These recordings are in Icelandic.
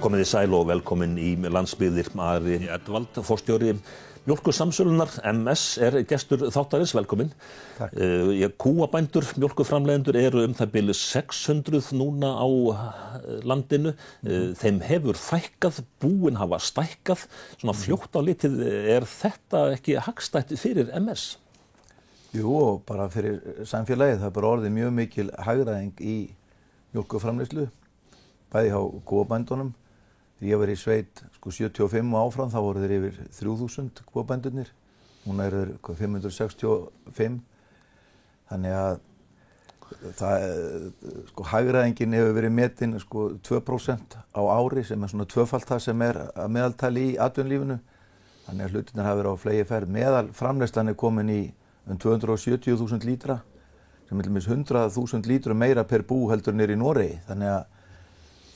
Komið þið sæl og velkomin í landsbyggðir. Ari Edvald, forstjóri Mjólkursamsölunnar, MS, gestur þáttarins, velkomin. Takk. Kúabændur, mjólkurframleiðendur eru það bil 600 núna á landinu. Þeim hefur fækkað, búin hafa stækkað. Svona fljótt á litið, þetta ekki hagstætt fyrir MS? Jú, og bara fyrir samfélagið. Það bara orðið mjög mikil hagræðing í mjólkurframleiðslu, bæði hjá kúabændunum. Þegar ég var í sveit 75 og áfram, þá voru þeir yfir 3000 kúabændurnir. Núna eru þeir 565. Þannig að hagræðingin hefur verið metin 2% á ári, sem svona tvöfalt það sem að meðaltali í atvinnulífinu. Þannig að hlutirnir hafa verið á fleygi ferð. Meðalframleiðslan komin í 270.000 lítra, sem til dæmis 100.000 lítrum meira per bú heldur en í Noregi. Þannig að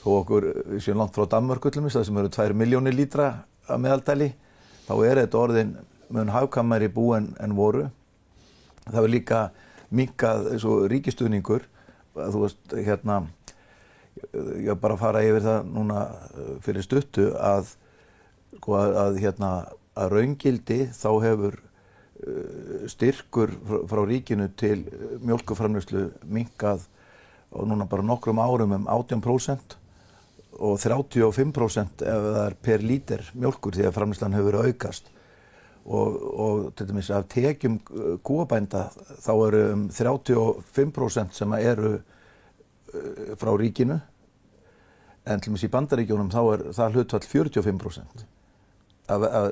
þó okkur séum langt frá Danmörku til dæmis, það sem eru 2 milljónir lítra að meðaltali, þá þetta orðin mun hagkvæmari bú en voru. Það hefur líka minnkað ríkisstuðningur. Þú veist, ég bara fara yfir það núna fyrir stuttu að raungildi þá hefur styrkur frá ríkinu til mjólkurframleiðslu minnkað og núna bara nokkrum árum 18% og 35% ef það per lítir mjólkur því að framleiðslan hefur verið aukast. Og til dæmis af tekjum kúabænda þá eru 35% sem eru frá ríkinu, en til dæmis í Bandaríkjunum þá það hlutfall 45%.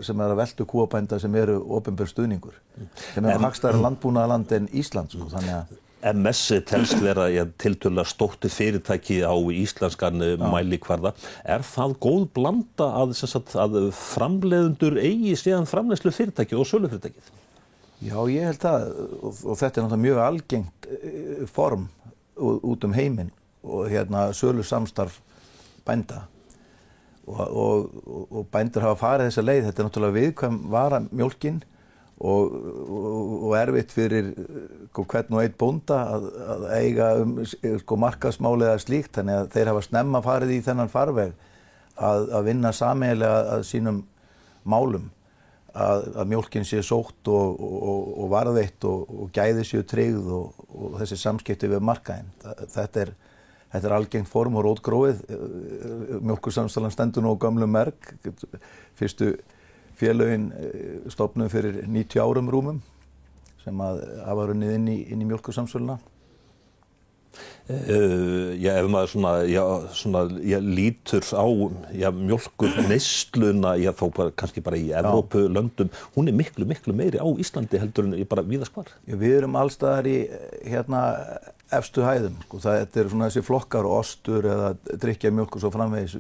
Sem að veltu kúabænda sem eru opinber stuðningur, sem hagstæðara landbúnaðarland en Ísland. Þannig að MS telst vera tiltölulega stórt fyrirtæki á íslenskan mælikvarða. Það góð blanda að framleiðendur eigi síðan framleiðslu fyrirtæki og sölufyrirtækið? Já, ég held það, og þetta náttúrulega mjög algengt form út heiminn og sölusamstarf bænda. Og bændur hafa farið þessa leið. Þetta náttúrulega viðkvæm vara mjólkin og erfitt fyrir hvern og einn bónda að eiga markaðsmál eða slíkt. Þannig að þeir hafa snemma farið í þennan farveg að vinna sameiginlega að sínum málum, að mjólkin sé sótt og varðveitt og gæði séu tryggð og þessi samskipti við markaðinn. Þetta algengt form og rótgróið. Mjólkursamsalan stendur nú á gömlum merg. Fyrstu félögin stofnuðu fyrir 90 árum rúmum sem hafa runnið inn í mjólkursamsöluna. Ef maður lítur á mjólkurneysluna, þó kannski bara í Evrópulöndum, hún miklu meiri á Íslandi heldur en bara víðast hvar. Við erum allstaðar í efstu hæðum. Þetta eru þessi flokkar, ostur eða drykkjarmjólk og svo framvegis.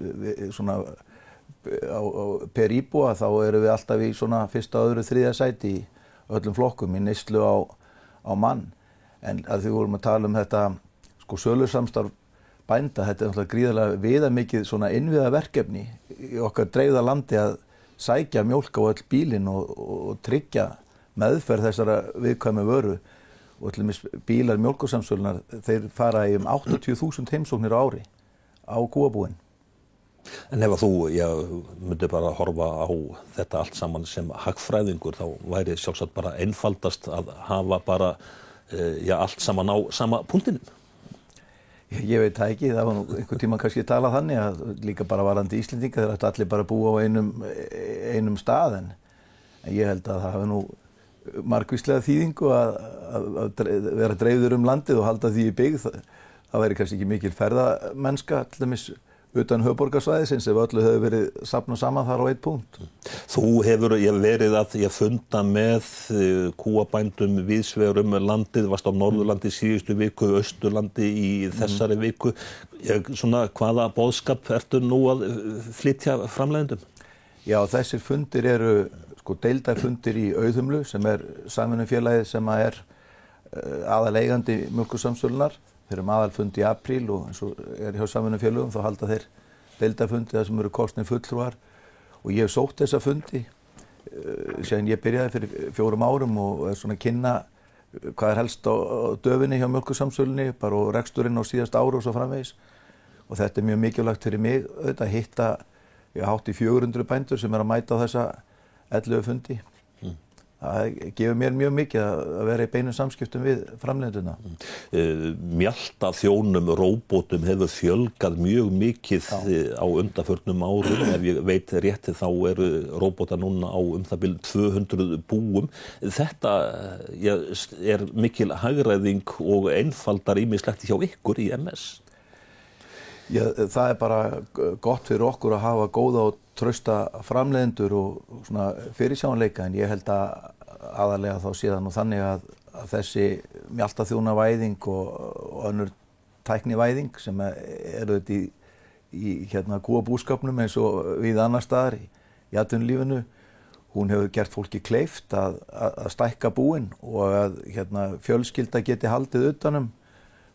Per íbúa þá erum við alltaf í fyrsta, öðru, þriðja sæti í öllum flokkum í neyslu á mann. En að því vorum að tala þetta sölusamstarf bænda, þetta náttúrulega gríðarlega viðamikið innviða verkefni í okkar dreifða landi að sækja mjólk á öll bílinn og tryggja meðferð þessara viðkvæmu vöru. Og til dæmis bílar mjólkursamsölunar, þeir fara í 80.000 heimsóknir á ári á kúabúin. En ef þú myndi bara horfa á þetta allt saman sem hagfræðingur, þá væri sjálfsagt bara einfaldast að hafa bara allt saman á sama punktinum. Ég veit það ekki, það var nú einhvern tíma kannski talað þannig að líka bara varðandi Íslendinga, þeir ættu allir bara að búa á einum stað, en ég held að það hafi nú margvíslega þýðingu að vera dreifður landið og halda því í byggð. Það væri kannski ekki mikil ferðamennska, til dæmis utan höfuðborgarsvæðisins, ef öllu hefur verið safnað saman þar á einn punkt. Þú hefur verið að funda með kúabændum víðsvegar landið, varst á Norðurlandi síðustu viku, Austurlandi í þessari viku. Hvaða boðskap ertu nú að flytja framleiðendum? Já, þessir fundir eru deildarfundir í Auðhumlu, sem samvinnufélagið sem aðaleigandi mjólkursamsölunar. Þeir eru aðalfund í apríl og eins og hjá samvinnufélögum þá halda þeir deildarfundi þar sem eru kosnir fulltrúar. Og ég hef sótt þessa fundi síðan ég byrjaði fyrir 4 árum og að kynna hvað helst á döfinni hjá mjólkursamsölunni, bara og reksturinn á síðasta ári og svo framvegis. og þetta mjög mikilvægt fyrir mig auðvitað að hitta hátt í 400 bændur sem að mæta á þessa 11 fundi. Það gefur mér mjög mikið að vera í beinum samskiptum við framleiðendurna. Mjaltaþjónum, róbótum hefur fjölgað mjög mikið á undanförnum árum. Ef ég veit rétt þá eru róbótar núna á það bil 200 búum. Þetta er mikil hagræðing og einfaldar ýmislegt hjá ykkur í MS. Já, það bara gott fyrir okkur að hafa góða og trausta framleiðendur og svona fyrirsjáanleika, en ég held að aðalega þá síðan og þannig að þessi mjaltaþjónavæðing og önnur tæknivæðing sem eru þetta í kúabúskapnum eins og við annar staðar í atvinnulífinu, hún hefur gert fólki kleift að stækka búin og að fjölskylda geti haldið utanum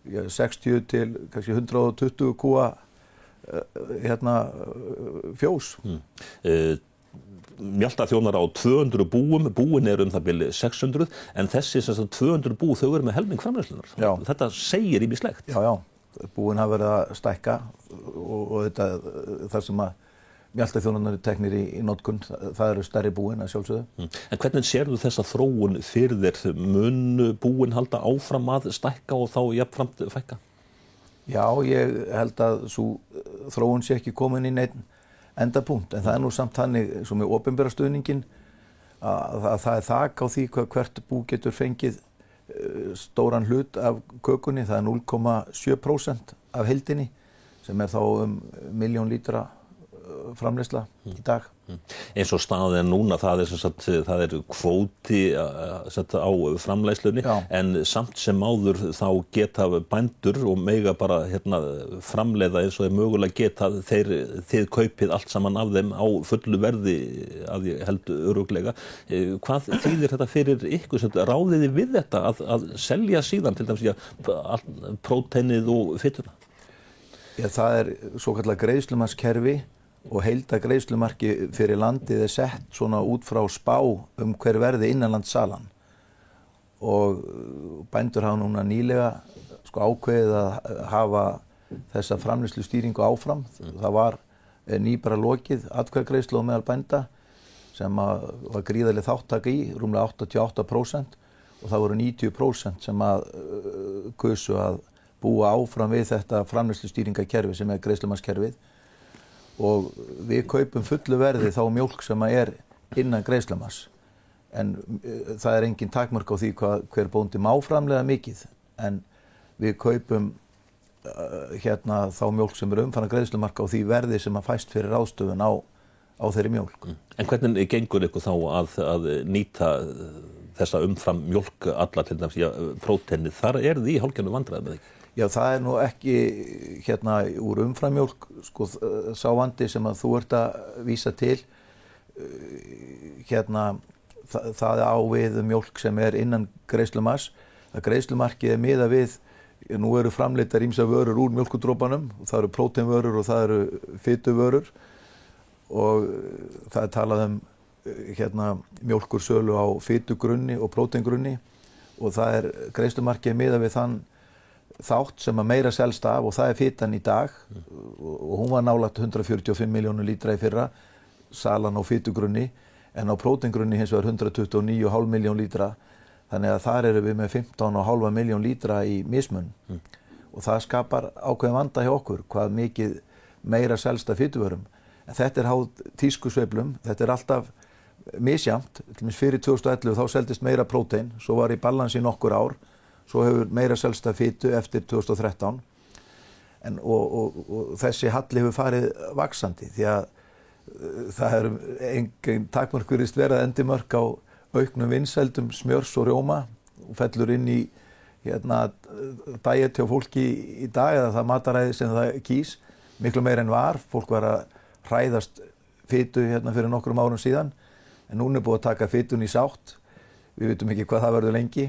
60 til kannski 120 kúa fjós. Mjaltaþjónar á 200 búum, búin eru það bil 600, en þessi 200 bú þau eru með helming framleiðslunnar. Þetta segir ýmislegt. Já, búin hafa verið að stækka og þetta þar sem að mjaltaþjónarnir teknir í notkun, það eru stærri búin að sjálfsögðu. En hvernig sérðu þessa þróun fyrir þér? Mun búin halda áfram að stækka og þá jafnframt fækka? Já, ég held að svo þróun sé ekki komin í neinn endapunkt, en það nú samt þannig svo með opinbera stuðningin að það þak á því hvert bú getur fengið stóran hlut af kökunni, það 0,7% af heildinni sem þá 1 milljón lítra framleiðsla í dag. Eins og staðan núna, það er kvóti á framleiðslunni, en samt sem áður þá geta bændur og mega bara framleiða eins og þeir mögulega geta, þið kaupið allt saman af þeim á fullu verði að ég held örugglega. Hvað þýðir þetta fyrir ykkur? Ráðið þið við þetta að selja síðan til dæmis próteinið og fituna? Já, það svokallað greiðslumarkskerfi og heildargreiðslumarki fyrir landið sett svona út frá spá hver verði innanlandssalan. Og bændur hafa núna nýlega ákveðið að hafa þessa framleiðslustýringu áfram. Það var nýbara lokið atkvæðagreiðslu á meðal bænda sem var gríðarleg þáttaka í, rúmlega 88%, og það voru 90% sem kusu að búa áfram við þetta framleiðslustýringakerfi sem greiðslumarkskerfið. Og við kaupum fullu verði þá mjólk sem innan greiðslumarks, en það engin takmörk á því hver bóndi má framleiða mikið, en við kaupum þá mjólk sem umfram greiðslumark á því verði sem fæst fyrir ráðstöfun á þeirri mjólk. En hvernig gengur ykkur þá að nýta þessa umfram mjólk alla til dæmis próteinið? Þar þið í hálfgerðum vandræðum með ekki? Já, það nú ekki úr umframmjólk, sá vandi sem að þú ert að vísa til, það á við mjólk sem innan greiðslumarks, að greiðslumarkið miðað við, nú eru framleiddar ýmsar vörur úr mjólkurdropanum, það eru próteinvörur og það eru fituvörur, og það talað mjólkursölu á fitugrunni og próteingrunni, og það greiðslumarkið miðað við þann þátt sem að meira selst af, og það fitan í dag, og hún var nálægt 145 milljónir lítra í fyrra, salan á fitugrunni, en á próteingrunni hins vegar 129,5 milljón lítra, þannig að þar við með 15,5 milljón lítra í mismun. Og það skapar ákveðin vanda hjá okkur, hvað mikið meira selst af fituvörum. En þetta háð tískusveiflum, þetta alltaf misjafnt, fyrir 2011 þá seldist meira prótein, svo var í balans í nokkur ár, svo hefur meira selst af fitu eftir 2013, og þessi halli hefur farið vaxandi, því að það engin takmörk virðist vera endimörk á auknum vinsældum smjörs og rjóma, og fellur inn í diet hjá fólki í dag, eða það mataræði sem það kýs, miklu meira en var. Fólk var að hræðast fitu fyrir nokkrum árum síðan, en núna búið að taka fitun í sátt. Við vitum ekki hvað það verður lengi.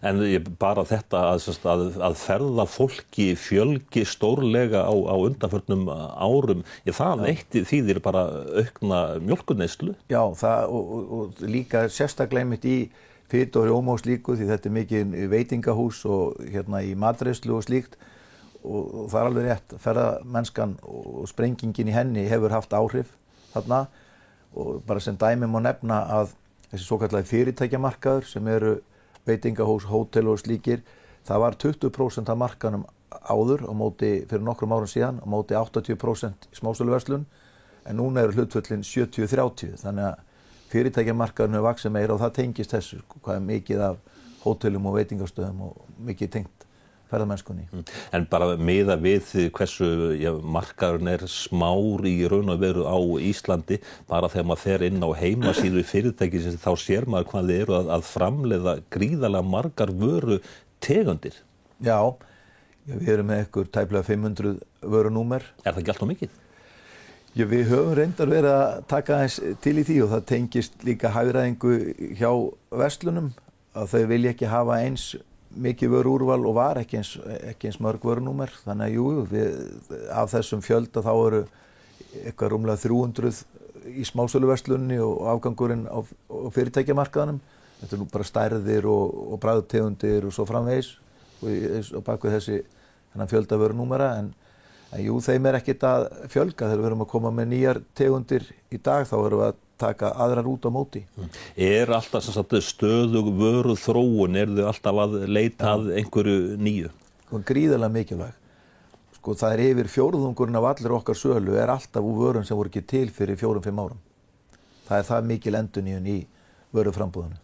En bara þetta að ferðafólki fjölgi stórlega á undanförnum árum, það þýðir bara aukna mjólkurneyslu. Já, og líka sérstaklega einmitt í fitu og rjóma og slíku, því þetta mikið veitingahús og í matreiðslu og slíkt, og það alveg rétt, ferðamennskan og sprengingin í henni hefur haft áhrif þarna og bara sem dæmi má nefna að þessi svokallagi fyrirtækjamarkaður sem eru veitingahús, hótel og slíkir, það var 20% af markanum áður á móti fyrir nokkrum árum síðan, á móti 80% í smásöluverslun, en núna eru hlutföllin 70-30, þannig að fyrirtækjamarkaðurinn hefur vaxið meira og það tengist þessu, hvað er mikið af hótelum og veitingastöðum og mikið tengt ferðamennskunni. En bara miða við hversu markaðurinn er smár í raun og veru á Íslandi, bara þegar maður fer inn á heimasíðu fyrirtækisins þá sér maður hvað þið eru að framleiða gríðarlega margar vöru tegundir. Já, við erum með ykkur tæplega 500 vörunúmer. Er það ekki alltaf mikið? Já, við höfum reyndar verið að taka aðeins til í því og það tengist líka hagræðingu hjá verslunum að þau vilja ekki hafa eins mikið vöruúrval og var ekki eins mörg vörunúmer. Þannig að jú, af þessum fjölda þá eru eitthvað rúmlega 300 í smásöluverslunni og afgangurinn á fyrirtækjamarkaðanum. Þetta er nú bara stærðir og bragðtegundir og svo framvegis og bakvið þennan fjölda vörunúmera en jú, þeim er ekkert að fjölga þegar við erum að koma með nýjar tegundir í dag þá erum við að taka aðrar út á móti. Er alltaf stöðug vöru þróun, þau alltaf að leita að einhverju nýju? Gríðarlega mikilvæg. Sko það er yfir fjórðungurinn af allir okkar sölu er alltaf úr vörum sem voru ekki til fyrir 4-5 árum. Það er það mikil endurnýjun í vöruframbúðinu.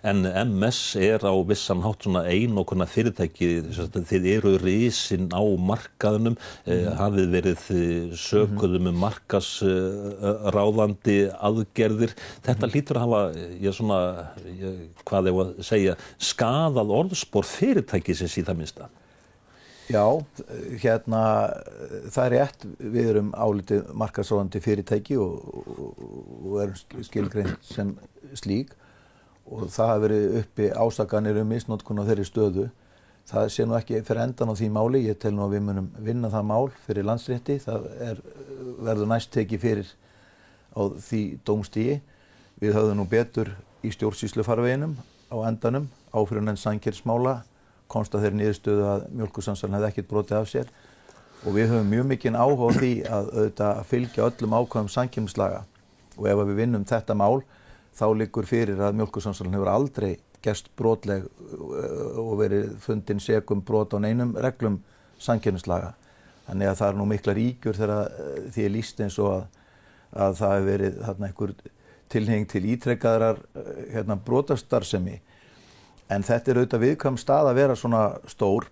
En MS er á vissan hátt svona einokuna fyrirtæki, þið eru risinn á markaðunum, hafið verið sökuð markaðsráðandi aðgerðir. Þetta hlýtur að hafa, hvað ég að segja, skaðað orðspor fyrirtækisins í það minnsta. Já, það er rétt, við erum álitið markaðsráðandi fyrirtæki og erum skilgreind sem slík. Og það hafa verið uppi ásakanir misnotkun á þeirri stöðu. Það sé nú ekki fyrir endan á því máli, ég tel nú að við munum vinna það mál fyrir landsrétti, það verður næst tekið fyrir á því dómstigi. Við höfðum nú betur í stjórnsýslufarveginum á endanum, áfrýjunarnefnd sanngirnismála, komst að þeirri niðurstöðu að Mjólkursamsalan hefði ekkert brotið af sér og við höfum mjög mikinn áhuga á því að fylgja öllum ákvæðum samkeppnislaga og ef við vinnum þetta mál þá liggur fyrir að Mjólkursamsalan hefur aldrei gerst brotleg og verið fundin sek brot á neinum reglum samkeppnislaga. Þannig að það er nú miklar ýkjur þegar því er lýst eins og að það hefur verið þarna einhver tilhneiging til ítrekkaðrar brotastarfsemi. En þetta er auðvitað viðkvæm stað að vera svona stór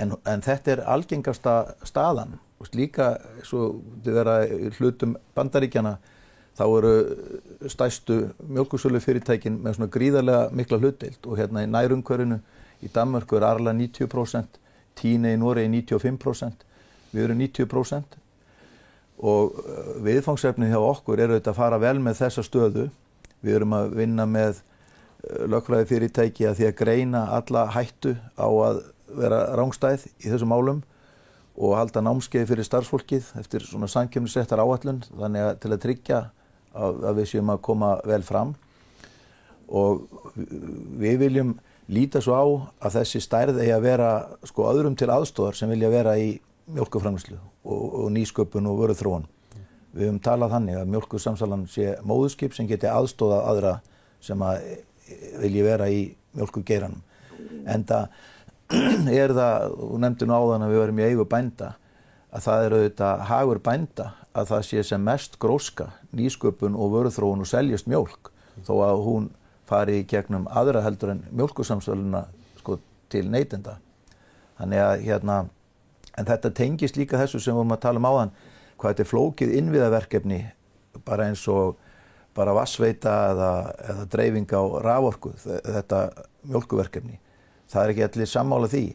en þetta er algengasta staðan. Líka svo þið vera í hlutum Bandaríkjanna þá eru stærstu mjólkursölufyrirtækin með svona gríðarlega mikla hlutdeild og í nærumhverfinu í Danmörku er Arla 90%, Tine í Noregi 95%, við erum 90% og viðfangsefnið hjá okkur er auðvitað að fara vel með þessa stöðu. Við erum að vinna með lögfræðifyrirtæki að því að greina alla hættu á að vera rangstæð í þessum málum og halda námskeið fyrir starfsfólkið eftir svona samkeppnisréttar áætlun þannig að til að tryggja að við séum að koma vel fram og við viljum líta svo á að þessi stærð eigi að vera öðrum til aðstoðar sem vilja vera í mjólkurframleiðslu og nýsköpun og vöruþróun. Við höfum talað þannig að Mjólkursamsalan sé móðurskip sem geti aðstoðað aðra sem að vilji vera í mjólkurgeiranum. Enda er það, þú nefndir nú áðan að við verum í eigu bænda, að það er auðvitað hagur bænda að það sé sem mest gróska, nýsköpun og vöruþróun og seljast mjólk, þó að hún fari í gegnum aðra heldur en Mjólkursamsalana til neytenda. Þannig að en þetta tengist líka þessu sem við vorum að tala um áðan, hvað þetta er flókið innviðaverkefni, bara eins og bara vatnsveita eða dreifing á raforku, þetta mjólkurverkefni. Það er ekki allir sammála því,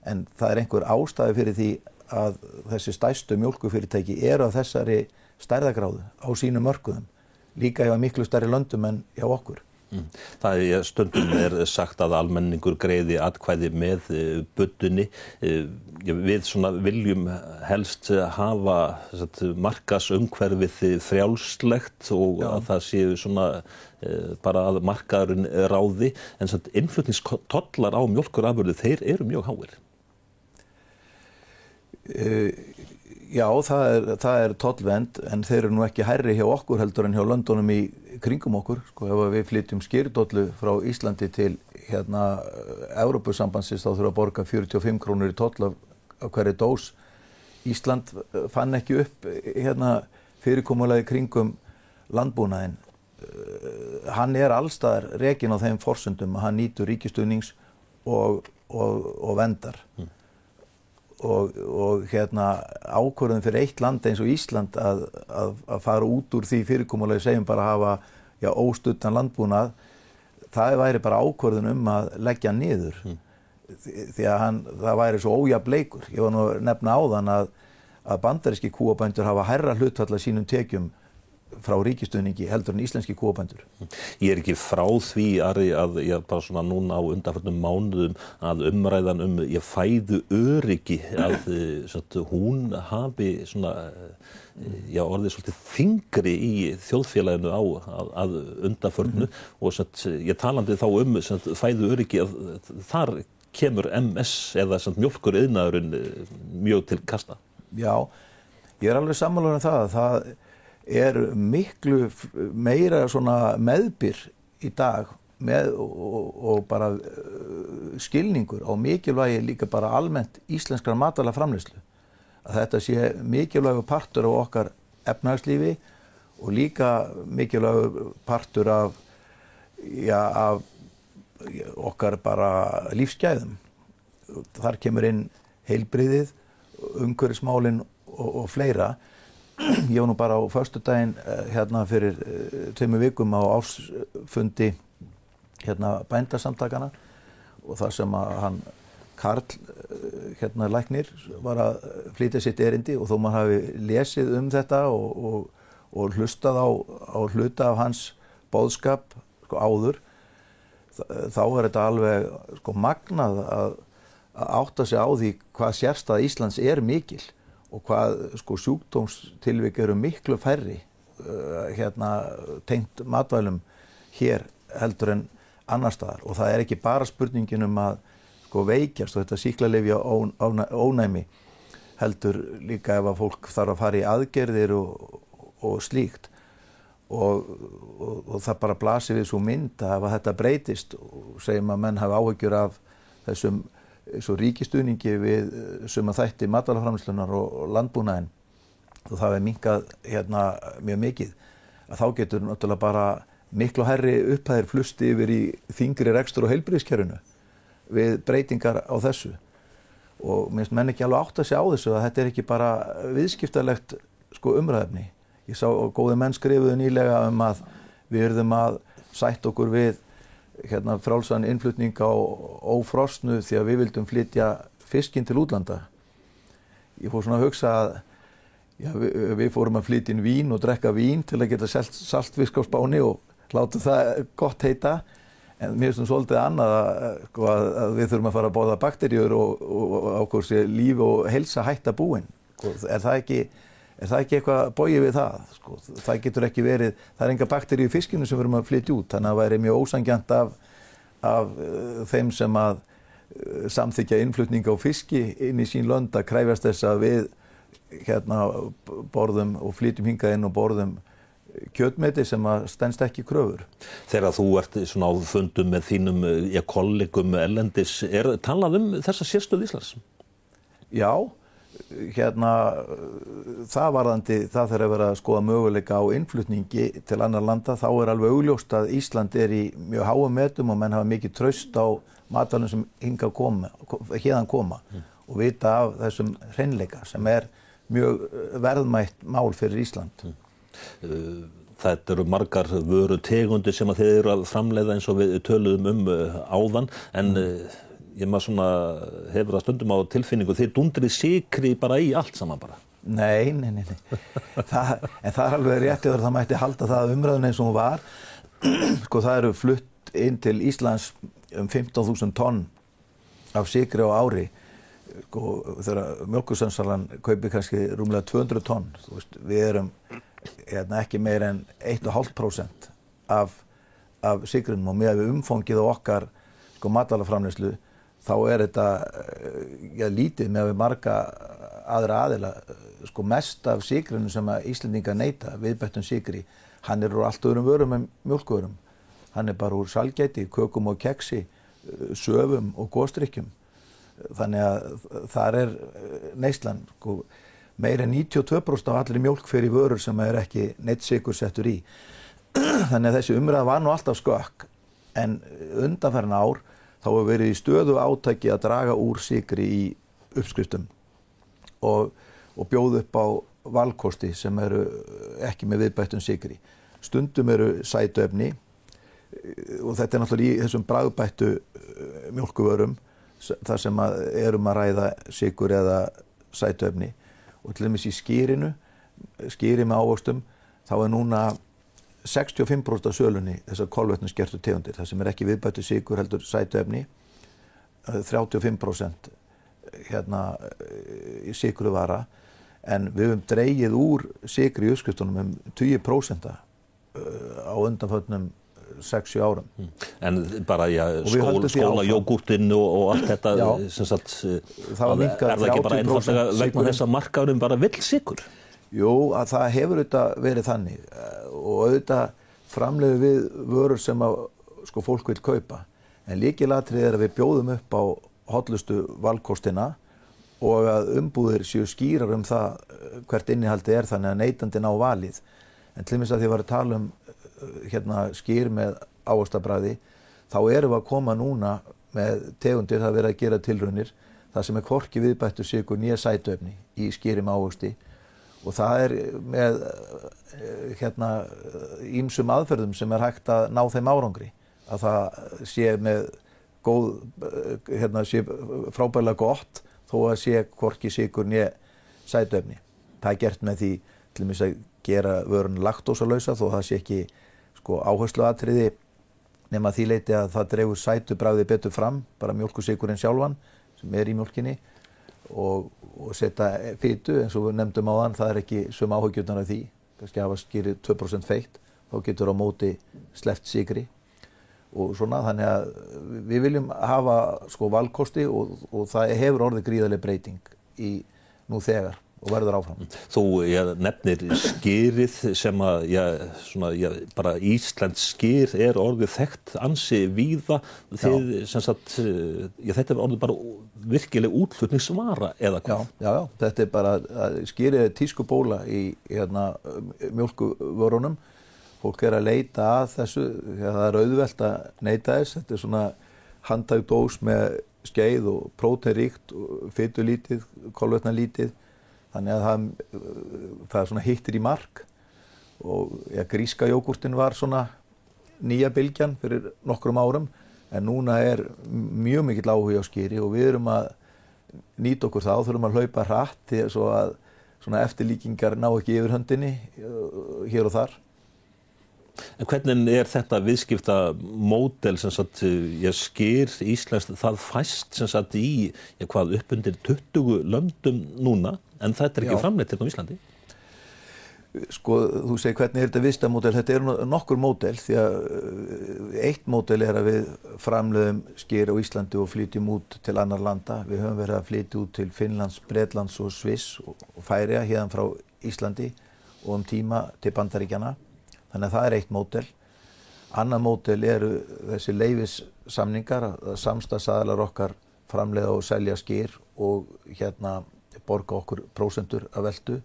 en það er einhver ástæði fyrir því að þessi stærstu mjólkurfyrirtæki eru á þessari stærðargráðu á sínum mörkuðum, líka hjá miklu stærri löndum en hjá okkur. Það stundum sagt að almenningur greiði atkvæði með buddunni. Við viljum helst hafa markaðsumhverfið frjálslegt og að það séu bara að markaðurinn ráði, en innflutningstollar á mjólkurafurðir, þeir eru mjög háir. Já, það tollvernd, en þeir eru nú ekki hærri hjá okkur heldur en hjá löndunum í kringum okkur. Sko, ef við flytjum skyrdollu frá Íslandi til Evrópusambandsins þá þurfa að borga 45 krónur í toll af hverri dós. Ísland fann ekki upp fyrirkomulagi kringum landbúnaðinn. Hann allstaðar rekinn á þeim forsendum að hann nýtur ríkisstuðnings og verndar. Og ákvörðun fyrir eitt land eins og Ísland að fara út úr því fyrirkomulagi segjum bara að hafa óstuddan landbúnað, það væri bara ákvörðun að leggja niður. Því að það væri svo ójafn leikur. Ég var nú að nefna áðan að bandaríski kúabændur hafa hærra hlutfall af sínum tekjum frá ríkisstuðningi heldur en íslenski kúabændur. Ég ekki frá því, Ari, að ég bara svona núna á undanförnum mánuðum að umræðan fæðu öryggi að hún hafi svona orðið svolítið þyngri í þjóðfélaginu að undanförnu og ég talandi þá fæðu öryggi að þar kemur MS eða mjólkuriðnaðurinn mjög til kasta. Já, ég alveg sammála það að það miklu meira svona meðbyr í dag og bara skilningur á mikilvægi líka bara almennt íslenskrar matvælaframleiðslu. Að þetta sé mikilvægur partur af okkar efnahagslífi og líka mikilvægur partur af okkar bara lífsgæðum. Þar kemur inn heilbrigðið, umhverfismálin og fleira. Ég var nú bara á föstudaginn fyrir 2 vikum á ársfundi bændasamtakana og þar sem að hann Karl læknir var að flytja sitt erindi og þó maður hafi lesið þetta og hlustað á hluta af hans boðskap áður, þá þetta alveg magnað að átta sig á því hvað sérstæða Íslands mikil og hvað sjúkdómstilvik eru miklu færri tengt matvælum hér heldur en annars staðar. Og það ekki bara spurningin að veikjast og þetta sýklalyfja ónæmi heldur líka ef að fólk þarf að fara í aðgerðir og slíkt. Og það bara blasir við svo mynd að ef þetta breytist og segjum að menn hafi áhyggjur af þessum svo ríkisstuðningi við suma þætti matvælaframleiðslunnar og landbúnaðinn og það minnkað mjög mikið að þá getur náttúrulega bara miklu hærri upphæðir flusti yfir í þyngri rekstur og heilbrigðiskerfinu við breytingar á þessu og mér finnst menn ekki alveg átta sig á þessu að þetta ekki bara viðskiptalegt umræðefni. Ég sá góðir menn skrifuðu nýlega að við yrðum að sætta okkur við frjálsan innflutning á ófrosnu því að við vildum flytja fiskinn til útlanda. Ég fór svona að hugsa að við fórum að flytja inn vín og drekka vín til að geta selt saltfisk á Spáni og láta það gott heita. En mér finnst svolítið annað að við þurfum að fara að borða bakteríur og á hvort líf og heilsa hætta búin. Er það ekki eitthvað bogið við það? Það getur ekki verið, það enga bakteríu í fiskinu sem við erum að flytja út, þannig að það væri mjög ósanngjarnt af þeim sem að samþykkja innflutning á fiski inn í sín lönd að krefjast þess að við borðum og flytjum hingað inn og borðum kjötmeti sem að stenst ekki kröfur. Þegar þú ert svona á fundum með þínum kollegum erlendis, talað þessa sérstöðu Íslands? Já. Það varðandi það þegar að vera að skoða möguleika á innflutningi til annar landa þá alveg augljóst að Ísland í mjög háum metum og menn hafa mikið traust á matvælum sem héðan koma og vita af þessum hreinleika sem mjög verðmætt mál fyrir Ísland. Þetta eru margar vörutegundir sem að þið eru að framleiða eins og við töluðum áðan en ég maður svona hefur það stundum á tilfinningu þið dundrið sykri bara í allt saman bara. Nei. En það alveg rétt yfir það mætti halda það umræðun eins og hún var. Það eru flutt inn til Íslands 15.000 tonn af sykri á ári. Þegar mjólkursönnsalan kaupir kannski rúmlega 200 tonn. Við erum ekki meir en 1,5% af sykrinum og með umfangið á okkar matvælaframleiðslu þá þetta lítið með við marga aðra aðila. Sko mest af sykrinu sem að Íslendingar neyta, viðbættum sykri, hann úr allt öðrum vörum en mjólkurvörum. Hann bara úr salgæti, kökum og keksi, söfum og gosdrykkjum. Þannig að þar neyslan, sko, meira en 92% af allir mjólk fer í vörur sem ekki neitt sykur settur í. Þannig að þessi umræða var nú alltaf skökk, en undanfarin ár þá hefur verið í stöðu átaki að draga úr sykri í uppskriftum og bjóða upp á valkosti sem eru ekki með viðbættum sykri. Stundum eru sætuefni og þetta náttúrulega í þessum bragðbættu mjólkurvörum þar sem að ræða sykur eða sætuefni. Og til dæmis í skýri með ávöxtum, þá núna 65% af sölunni þessar kolvetnisskertu tegundir, það sem ekki viðbættu sykur heldur sætuefni, 35% í sykruvara, en við höfum dregið úr sykri í uppskriftunum 20% á undanförnum 6-7 árum. En bara skólajógúrtin og allt þetta, sem sagt, það ekki bara einfaldlega vegna þess að markaðurinn bara vill sykur? Jú, að það hefur auðvitað verið þannig og auðvitað framleiðum við vörur sem að sko fólk vill kaupa. En lykilatriði að við bjóðum upp á hollustu valkostina og að umbúðir séu skýrar það hvert innihaldið þannig að neytandinn á valið. En til dæmis að því var að tala skyr með ávaxtabragði, þá erum við að koma núna með tegundir, það verið að gera tilraunir, það sem hvorki viðbættu sykur né sætuefni í skýri með ávöxti. Og það með ýmsum aðferðum sem hægt að ná þeim árangri. Að það sé með sé frábærlega gott þó að sé hvorki sykur né sætuefni. Það gert með því til dæmis að gera vörun laktósalausa þó það sé ekki áhersluatriði nema því leyti að það dregur sætubragði betur fram, bara mjólkursykurinn sjálfan sem í mjólkinni og setja fitu eins og við nefndum áðan, það ekki sömu áhyggjurnar af því, kannski hafa skýrið 2% feitt, þá getur á móti sleppt sykri og svona, þannig að við viljum hafa valkosti og það hefur orðið gríðarleg breyting í nú þegar og verður áfram. Þú nefnir skýrið sem að bara Íslands skýr orðið þekkt ansi víða. Þið, sem sagt, þetta orðið bara virkileg útflutningsvara eða hvað? Já, þetta bara skýrið tískubóla í mjólkurvörunum. Fólk að leita að þessu, það auðvelt að neyta þess. Þetta svona handhæg dós með skeið og próteinríkt, fitulítið, kolvetnalítið. Þannig að það svona hittir í mark og gríska jógúrtin var svona nýja bylgjan fyrir nokkrum árum en núna mjög mikill áhugi á skýri og við erum að nýta okkur það og þurfum að hlaupa hratt því svo að svona eftirlíkingar ná ekki yfir höndinni hér og þar. En hvernig þetta viðskiptamódel sem sagt skýr íslenskt það fæst sem sagt í upp undir 20 löndum núna en þetta ekki framleitt hérna á Íslandi? Sko, þú segir hvernig þetta viðskiptamódel, þetta nokkur módel því að eitt módel að við framleiðum skýr á Íslandi og flytjum út til annar landa. Við höfum verið að flytja út til Finnlands, Bretlands og Sviss og Færeyja héðan frá Íslandi og tíma til Bandaríkjanna. Þannig að það eitt módel. Annað módel þessi leyfissamningar að samstarfsaðilar okkar framleiða og selja skýr og borga okkur prósentur af veltu.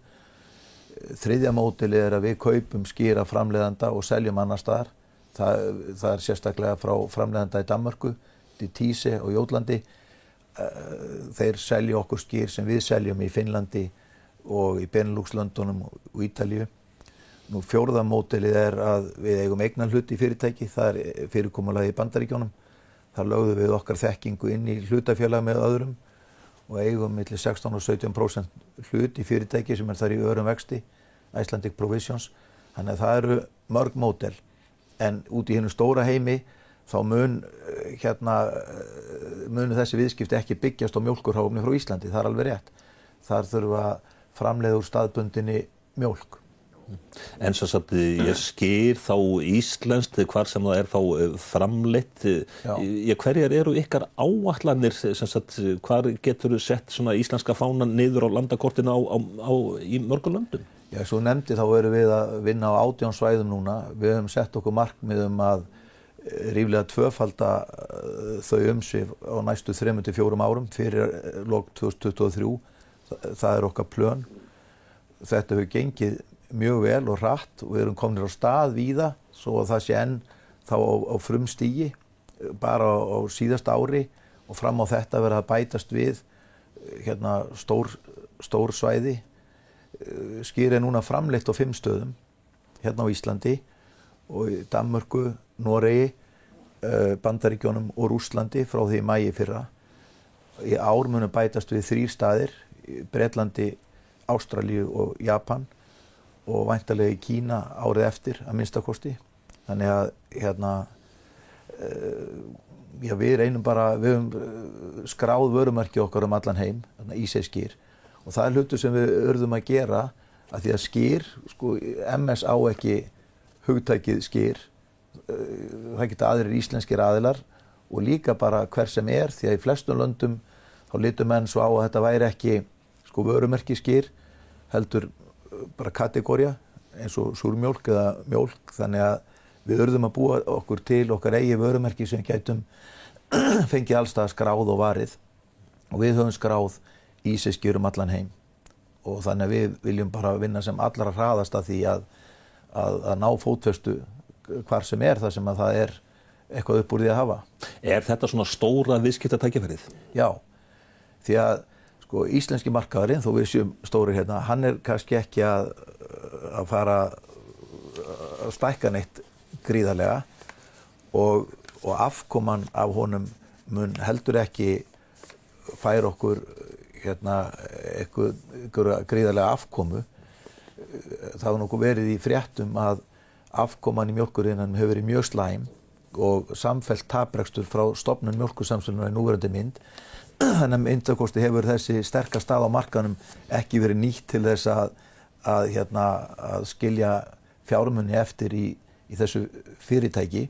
Þriðja módel að við kaupum skýr af framleiðanda og seljum annars staðar. Það sérstaklega frá framleiðanda í Danmörku, til Tise og Jótlandi. Þeir selja okkur skýr sem við seljum í Finnlandi og í Benelux-löndunum og Ítalíu. Nú fjórða módelið að við eigum eignarhlut í fyrirtæki, það fyrirkomulagið í Bandaríkjunum. Þar lögðum við okkar þekkingu inn í hlutafélag með öðrum og eigum milli 16 og 17% hlut í fyrirtæki sem þar í örum vexti, Icelandic Provisions. Þannig að það mörg módel. En út í hinu stóra heimi þá munu þessi viðskipti ekki byggjast á mjólkurhráefni frá Íslandi, það alveg rétt. Þar þurfa að framleiða úr staðbundinni mjólk. En sem sagt, ég skýr þá íslenskt, hvar sem það þá framleitt. Hverjar eru ykkar áætlanir, sem sagt, hvar getur sett svona íslenska fánan niður á landakortinu í mörgum löndum? Já, svo nefndi þá erum við að vinna á 18 svæðum núna. Við höfum sett okkur markmið að ríflega tvöfalda þau umsvif á næstu 3-4 árum fyrir lok 2023. Það er okkar plön. Þetta hefur gengið mjög vel og hratt og við erum komnir á stað víða svo að það sé enn þá á frumstigi bara á síðasta ári og fram á þetta verða að bætast við hérna stór svæði. Skyr núna framleitt á 5 stöðum hérna á Íslandi og í Danmörku, Noregi, Bandaríkjunum og Rússlandi frá því í maí fyrra. Í ár munu bætast við 3 staðir, Bretlandi, Ástralíu og Japan og væntanlega í Kína árið eftir að minnstakosti. Þannig að við reynum bara, við höfum skráð vörumerki okkar allan heim, IC Skyr. Og það hlutur sem við urðum að gera að því að Skyr, MS á ekki hugtækið Skyr, það geta aðrir íslenskir aðilar og líka bara hver sem því að í flestum löndum þá litu menn svo á að þetta væri ekki vörumerki Skyr, heldur bara kategóría eins og súrmjólk eða mjólk, þannig að við urðum að búa okkur til okkar eigi vörumerki sem gætum fengið allstað skráð og varið og við höfum skráð IC Skyr allan heim og þannig að við viljum bara vinna sem allra hraðast að því að ná fótfestu hvar sem það sem að það eitthvað upp úr því að hafa. Þetta svona stóra viðskiptatækifærið? Já, því að íslenski markaðurinn, þó við séum stórir hérna, hann kannski ekki að fara að stækka neitt gríðarlega og afkoman af honum mun heldur ekki færa okkur einhverja gríðarlega afkomu. Það hefur nokkuð verið í fréttum að afkoman í mjólkuriðnaðinum hefur verið mjög slæm og samfellt taprekstur frá stofnun mjólkursamsölunnar í núverandi mynd. Þannig að minnstakosti hefur þessi sterka stað á markaðnum ekki verið nýtt til þess að skilja fjármuni eftir í þessu fyrirtæki.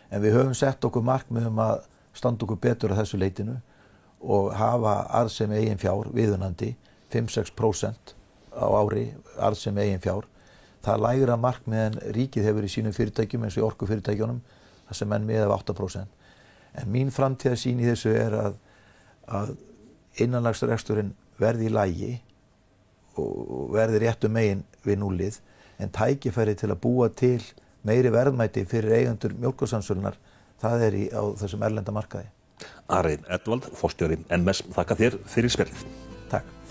En við höfum sett okkur markmið að standa okkur betur að þessu leitinu og hafa arðsemi eigin fjár viðunandi 5-6% á ári arðsemi eigin fjár. Það er lægra markmið en ríkið hefur í sínum fyrirtækjum eins og í orkufyrirtækjunum, þar sem menn miða 8%. En mín framtíðarsýn í þessu að innanlandsreksturinn verði í lagi og verði réttu megin við núllið en tækifæri til að búa til meiri verðmæti fyrir eigendur mjólkursamsölunnar, það á þessum erlenda markaði. Ari Edwald, forstjóri NMS, þakka þér fyrir spjallið. Takk.